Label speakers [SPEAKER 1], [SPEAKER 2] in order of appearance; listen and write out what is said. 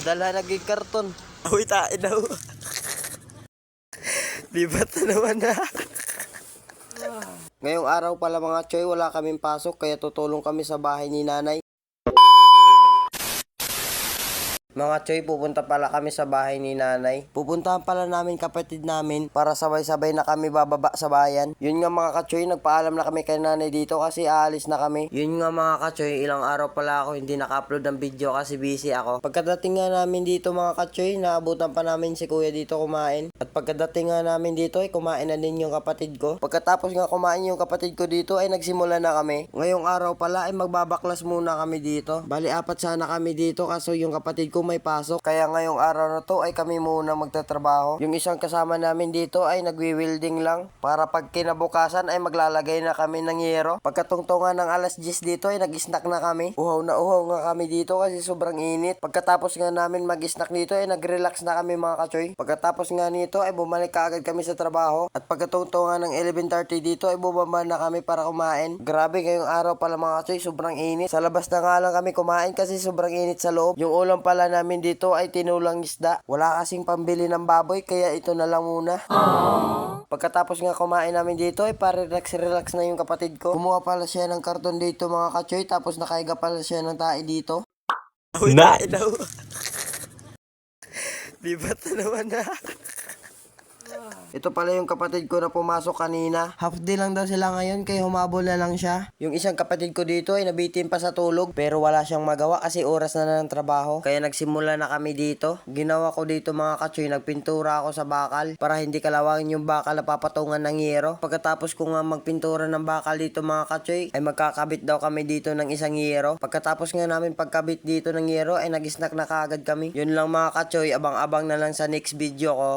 [SPEAKER 1] Dala naging karton. Uy, tain daw. Libat na naman na. Ngayong araw pala mga choy, wala kaming pasok kaya tutulong kami sa bahay ni nanay. Mga choy, pupunta pala kami sa bahay ni nanay. Pupuntahan pala namin kapatid namin para sabay-sabay na kami bababa sa bayan. Yun nga mga kachoy, nagpaalam na kami kay nanay dito kasi aalis na kami. Yun nga mga kachoy, ilang araw pala ako hindi naka-upload ng video kasi busy ako. Pagkadating nga namin dito mga kachoy, naabutan pa namin si kuya dito kumain. At pagkadating nga namin dito ay kumain na din yung kapatid ko. Pagkatapos nga kumain yung kapatid ko dito ay nagsimula na kami. Ngayong araw pala ay magbabaklas muna kami dito. Bali apat sana kami dito kaso yung kapatid ko may pasok. Kaya ngayong araw na to ay kami muna magtatrabaho. Yung isang kasama namin dito ay nagwi-welding lang para pag kinabukasan ay maglalagay na kami ng yero. Pagkatungtungan ng alas 10 dito ay nag-snack na kami. Uhaw na uhaw nga kami dito kasi sobrang init. Pagkatapos nga namin mag-snack dito ay nag-relax na kami mga kachoy. Pagkatapos nga nito ay bumalik kaagad kami sa trabaho. At pagkatungtungan ng 11:30 dito ay bumaba na kami para kumain. Grabe ngayong araw pala mga kachoy, sobrang init. Sa labas na nga lang kami kumain kasi sobrang init sa loob. Yung ulam pala namin dito ay tinulang isda. Wala kasing pambili ng baboy kaya ito na lang muna. Pagkatapos nga kumain namin dito ay para-relax na yung kapatid ko. Kumuha pala siya ng karton dito mga kachoy tapos nakaiga pala siya ng tae dito. Uy, tae daw. Libat na naman na. Ito pala yung kapatid ko na pumasok kanina. Half day lang daw sila ngayon kaya humabol na lang siya. Yung isang kapatid ko dito ay nabitin pa sa tulog pero wala siyang magawa kasi oras na ng trabaho. Kaya nagsimula na kami dito. Ginawa ko dito mga kachoy, nagpintura ako sa bakal para hindi kalawangin yung bakal na papatungan ng yero. Pagkatapos ko nga magpintura ng bakal dito mga kachoy ay magkakabit daw kami dito ng isang yero. Pagkatapos nga namin pagkabit dito ng yero ay nag-snack na kaagad kami. Yun lang mga kachoy, abang-abang na lang sa next video ko.